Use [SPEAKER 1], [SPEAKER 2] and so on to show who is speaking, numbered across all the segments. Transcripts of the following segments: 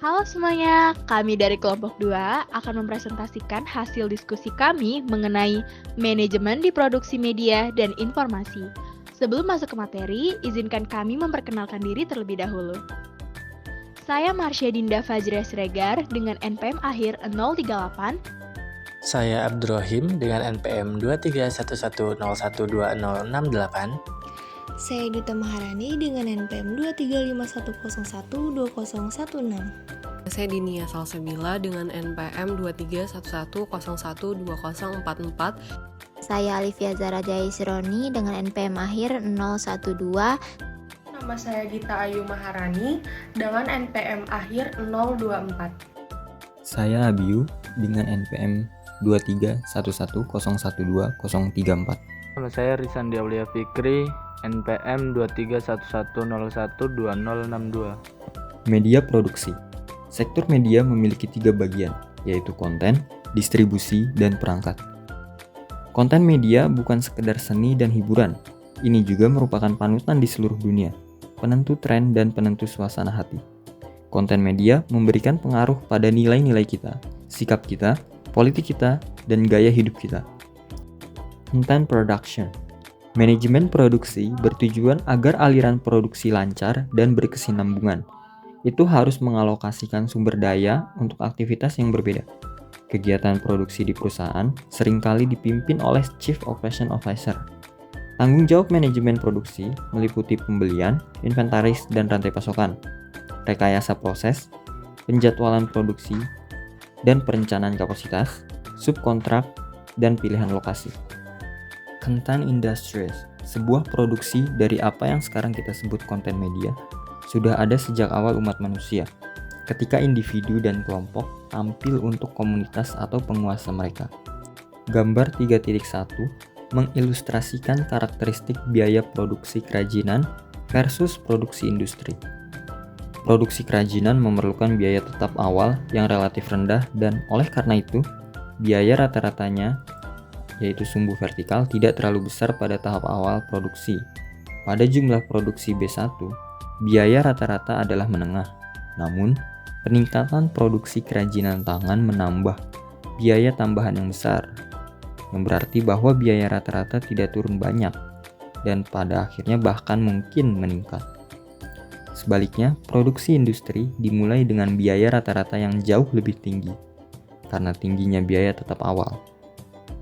[SPEAKER 1] Halo semuanya, kami dari kelompok 2 akan mempresentasikan hasil diskusi kami mengenai manajemen di produksi media dan informasi. Sebelum masuk ke materi, izinkan kami memperkenalkan diri terlebih dahulu. Saya Marsha Dinda Fajria Siregar dengan NPM akhir 038.
[SPEAKER 2] Saya Abdurrahim dengan NPM 2311012068.
[SPEAKER 3] Saya Duta Maharani dengan NPM 2351012016.
[SPEAKER 4] Saya Dinia Salsabila dengan NPM 2311012044.
[SPEAKER 5] Saya Alivia Zara Jaisroni dengan NPM akhir 012.
[SPEAKER 6] Nama saya Gita Ayu Maharani dengan NPM akhir 024.
[SPEAKER 7] Saya Abiu dengan NPM 2311012034.
[SPEAKER 8] Nama saya Rizandi Aulia Fikri, NPM 2311012062.
[SPEAKER 7] Media produksi. Sektor media memiliki 3 bagian, yaitu konten, distribusi, dan perangkat. Konten media bukan sekedar seni dan hiburan. Ini juga merupakan panutan di seluruh dunia, penentu tren dan penentu suasana hati. Konten media memberikan pengaruh pada nilai-nilai kita, sikap kita, politik kita, dan gaya hidup kita. Content production. Manajemen produksi bertujuan agar aliran produksi lancar dan berkesinambungan. Itu harus mengalokasikan sumber daya untuk aktivitas yang berbeda. Kegiatan produksi di perusahaan seringkali dipimpin oleh Chief Operation Officer. Tanggung jawab manajemen produksi meliputi pembelian, inventaris, dan rantai pasokan, rekayasa proses, penjadwalan produksi, dan perencanaan kapasitas, subkontrak, dan pilihan lokasi. Content Industries, sebuah produksi dari apa yang sekarang kita sebut konten media, sudah ada sejak awal umat manusia, ketika individu dan kelompok tampil untuk komunitas atau penguasa mereka. Gambar 3.1 mengilustrasikan karakteristik biaya produksi kerajinan versus produksi industri. Produksi kerajinan memerlukan biaya tetap awal yang relatif rendah dan oleh karena itu, biaya rata-ratanya yaitu sumbu vertikal tidak terlalu besar pada tahap awal produksi. Pada jumlah produksi B1, biaya rata-rata adalah menengah. Namun, peningkatan produksi kerajinan tangan menambah biaya tambahan yang besar, yang berarti bahwa biaya rata-rata tidak turun banyak, dan pada akhirnya bahkan mungkin meningkat. Sebaliknya, produksi industri dimulai dengan biaya rata-rata yang jauh lebih tinggi, karena tingginya biaya tetap awal.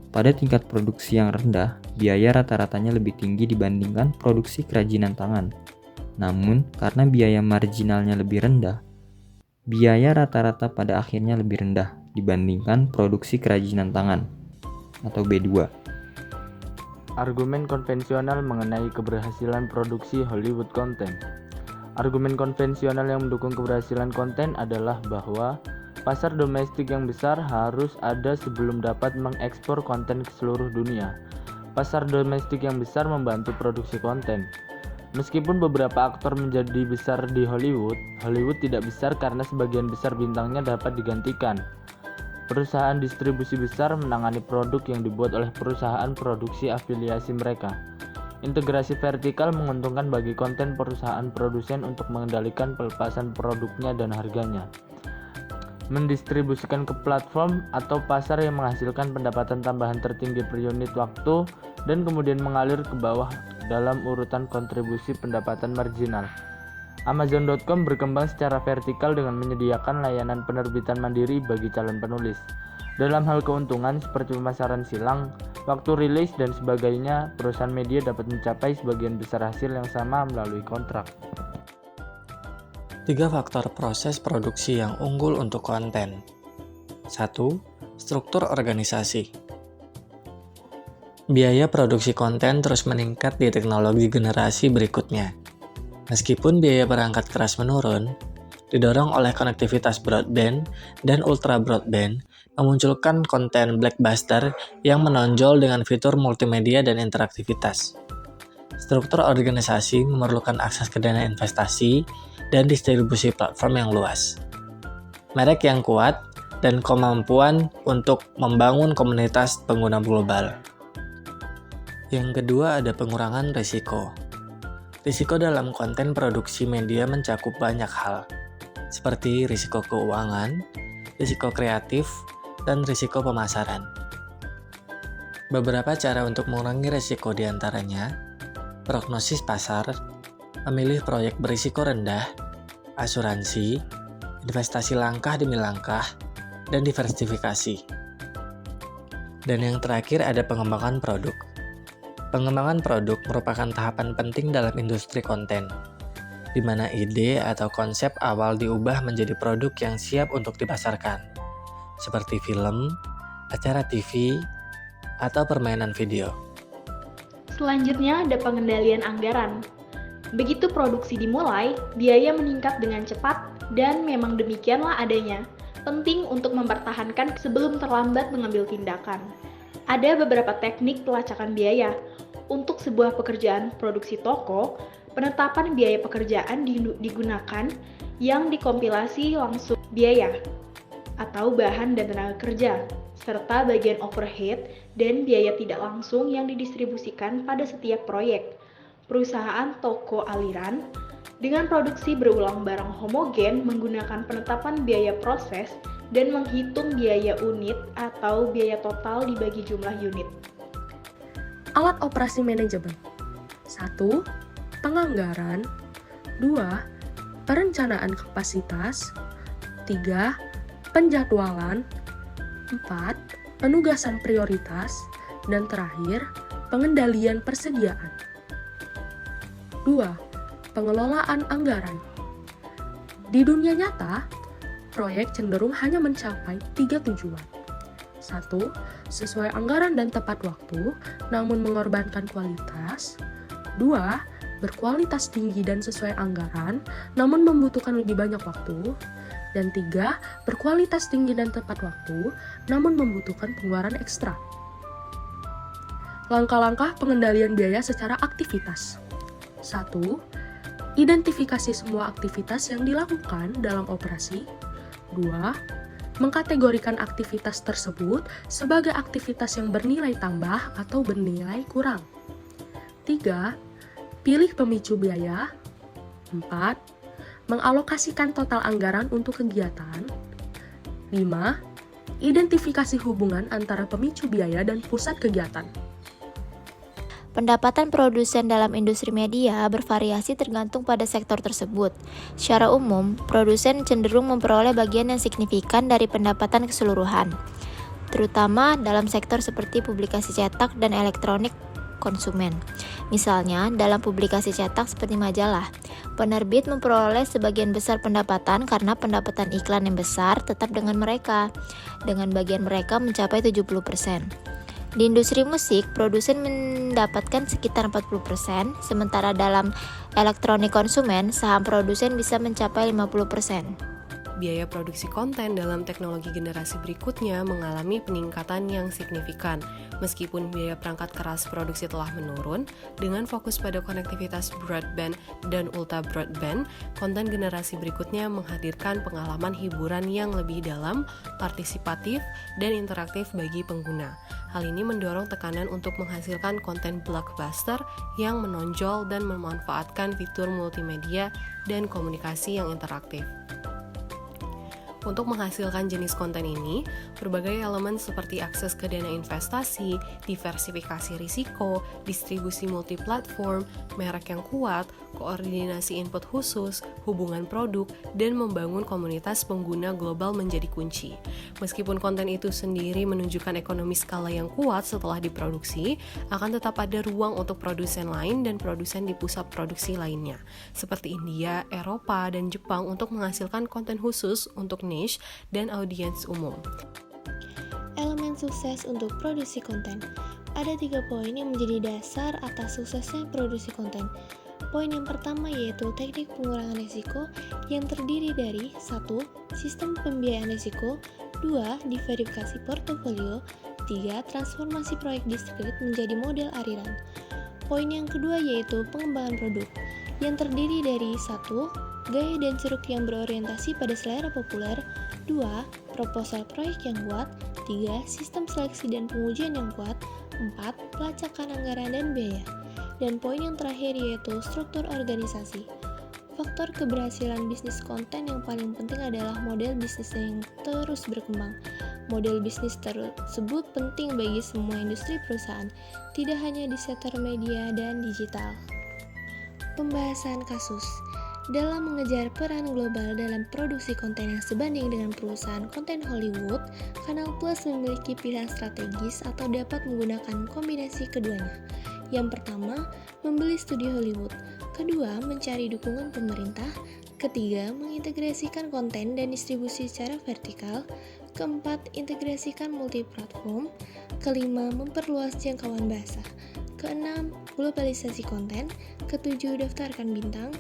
[SPEAKER 7] Pada tingkat produksi yang rendah, biaya rata-ratanya lebih tinggi dibandingkan produksi kerajinan tangan. Namun, karena biaya marginalnya lebih rendah, biaya rata-rata pada akhirnya lebih rendah dibandingkan produksi kerajinan tangan, atau B2.
[SPEAKER 8] Argumen konvensional mengenai keberhasilan produksi Hollywood content. Argumen konvensional yang mendukung keberhasilan konten adalah bahwa pasar domestik yang besar harus ada sebelum dapat mengekspor konten ke seluruh dunia. Pasar domestik yang besar membantu produksi konten. Meskipun beberapa aktor menjadi besar di Hollywood, Hollywood tidak besar karena sebagian besar bintangnya dapat digantikan. Perusahaan distribusi besar menangani produk yang dibuat oleh perusahaan produksi afiliasi mereka. Integrasi vertikal menguntungkan bagi konten perusahaan produsen untuk mengendalikan pelepasan produknya dan harganya. Mendistribusikan ke platform atau pasar yang menghasilkan pendapatan tambahan tertinggi per unit waktu dan kemudian mengalir ke bawah dalam urutan kontribusi pendapatan marginal. Amazon.com berkembang secara vertikal dengan menyediakan layanan penerbitan mandiri bagi calon penulis. Dalam hal keuntungan seperti pemasaran silang, waktu rilis dan sebagainya, perusahaan media dapat mencapai sebagian besar hasil yang sama melalui kontrak.
[SPEAKER 2] 3 faktor proses produksi yang unggul untuk konten. 1. Struktur organisasi. Biaya produksi konten terus meningkat di teknologi generasi berikutnya. Meskipun biaya perangkat keras menurun, didorong oleh konektivitas broadband dan ultra broadband, memunculkan konten blockbuster yang menonjol dengan fitur multimedia dan interaktivitas. Struktur organisasi memerlukan akses ke dana investasi dan distribusi platform yang luas, merek yang kuat, dan kemampuan untuk membangun komunitas pengguna global. Yang kedua ada pengurangan risiko. Risiko dalam konten produksi media mencakup banyak hal, seperti risiko keuangan, risiko kreatif, dan risiko pemasaran. Beberapa cara untuk mengurangi risiko diantaranya, prognosis pasar, memilih proyek berisiko rendah, asuransi, investasi langkah demi langkah, dan diversifikasi. Dan yang terakhir ada pengembangan produk. Pengembangan produk merupakan tahapan penting dalam industri konten, di mana ide atau konsep awal diubah menjadi produk yang siap untuk dipasarkan, seperti film, acara TV, atau permainan video.
[SPEAKER 1] Selanjutnya ada pengendalian anggaran. Begitu produksi dimulai, biaya meningkat dengan cepat dan memang demikianlah adanya. Penting untuk mempertahankan sebelum terlambat mengambil tindakan. Ada beberapa teknik pelacakan biaya. Untuk sebuah pekerjaan produksi toko, penetapan biaya pekerjaan digunakan yang dikompilasi langsung biaya atau bahan dan tenaga kerja, serta bagian overhead dan biaya tidak langsung yang didistribusikan pada setiap proyek. Perusahaan toko aliran dengan produksi berulang barang homogen menggunakan penetapan biaya proses dan menghitung biaya unit atau biaya total dibagi jumlah unit.
[SPEAKER 9] Alat operasi manajemen. 1. Penganggaran. 2. Perencanaan kapasitas. 3. Penjadwalan. 4. Penugasan prioritas. Dan terakhir, pengendalian persediaan. 2. Pengelolaan anggaran. Di dunia nyata, proyek cenderung hanya mencapai 3 tujuan. 1. Sesuai anggaran dan tepat waktu, namun mengorbankan kualitas. 2. Berkualitas tinggi dan sesuai anggaran, namun membutuhkan lebih banyak waktu. Dan 3. Berkualitas tinggi dan tepat waktu, namun membutuhkan pengeluaran ekstra. Langkah-langkah pengendalian biaya secara aktivitas. 1. Identifikasi semua aktivitas yang dilakukan dalam operasi. 2. Mengkategorikan aktivitas tersebut sebagai aktivitas yang bernilai tambah atau bernilai kurang. 3. Pilih pemicu biaya. 4. Mengalokasikan total anggaran untuk kegiatan. 5. Identifikasi hubungan antara pemicu biaya dan pusat kegiatan.
[SPEAKER 5] Pendapatan produsen dalam industri media bervariasi tergantung pada sektor tersebut. Secara umum, produsen cenderung memperoleh bagian yang signifikan dari pendapatan keseluruhan, terutama dalam sektor seperti publikasi cetak dan elektronik konsumen. Misalnya, dalam publikasi cetak seperti majalah, penerbit memperoleh sebagian besar pendapatan karena pendapatan iklan yang besar tetap dengan mereka, dengan bagian mereka mencapai 70%. Di industri musik, produsen mendapatkan sekitar 40%, sementara dalam elektronik konsumen, saham produsen bisa mencapai 50%.
[SPEAKER 4] Biaya produksi konten dalam teknologi generasi berikutnya mengalami peningkatan yang signifikan. Meskipun biaya perangkat keras produksi telah menurun, dengan fokus pada konektivitas broadband dan ultra broadband, konten generasi berikutnya menghadirkan pengalaman hiburan yang lebih dalam, partisipatif, dan interaktif bagi pengguna. Hal ini mendorong tekanan untuk menghasilkan konten blockbuster yang menonjol dan memanfaatkan fitur multimedia dan komunikasi yang interaktif. Untuk menghasilkan jenis konten ini, berbagai elemen seperti akses ke dana investasi, diversifikasi risiko, distribusi multiplatform, merek yang kuat, koordinasi input khusus, hubungan produk, dan membangun komunitas pengguna global menjadi kunci. Meskipun konten itu sendiri menunjukkan ekonomi skala yang kuat setelah diproduksi, akan tetap ada ruang untuk produsen lain dan produsen di pusat produksi lainnya, seperti India, Eropa, dan Jepang untuk menghasilkan konten khusus untuk niche dan audiens umum.
[SPEAKER 3] Elemen sukses untuk produksi konten. Ada 3 poin yang menjadi dasar atas suksesnya produksi konten. Poin yang pertama yaitu teknik pengurangan risiko yang terdiri dari 1. Sistem pembiayaan risiko, 2. Diverifikasi portofolio, 3. Transformasi proyek distrik menjadi model ariran. Poin yang kedua yaitu pengembangan produk yang terdiri dari 1. Gaya dan ceruk yang berorientasi pada selera populer, 2. Proposal proyek yang kuat, 3. Sistem seleksi dan pengujian yang kuat, 4. Pelacakan anggaran dan biaya. Dan poin yang terakhir yaitu struktur organisasi. Faktor keberhasilan bisnis konten yang paling penting adalah model bisnis yang terus berkembang. Model bisnis tersebut penting bagi semua industri perusahaan, tidak hanya di sektor media dan digital. Pembahasan kasus. Dalam mengejar peran global dalam produksi konten yang sebanding dengan perusahaan konten Hollywood, Kanal Plus memiliki pilihan strategis atau dapat menggunakan kombinasi keduanya. Yang pertama, membeli studio Hollywood. Kedua, mencari dukungan pemerintah. Ketiga, mengintegrasikan konten dan distribusi secara vertikal. Keempat, integrasikan multiplatform. Kelima, memperluas jangkauan bahasa. Keenam, globalisasi konten. Ketujuh, daftarkan bintang.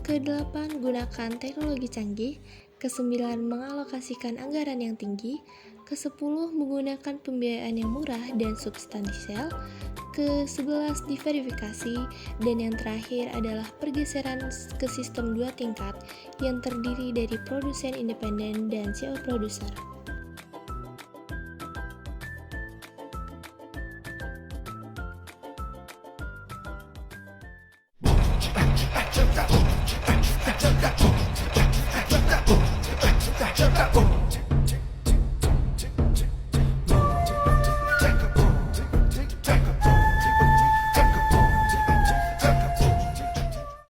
[SPEAKER 3] Kedelapan, gunakan teknologi canggih. Kesembilan, mengalokasikan anggaran yang tinggi. Kesepuluh, menggunakan pembiayaan yang murah dan substansial. Ke-11 diverifikasi, dan yang terakhir adalah pergeseran ke sistem 2 tingkat yang terdiri dari produsen independen dan CEO produser.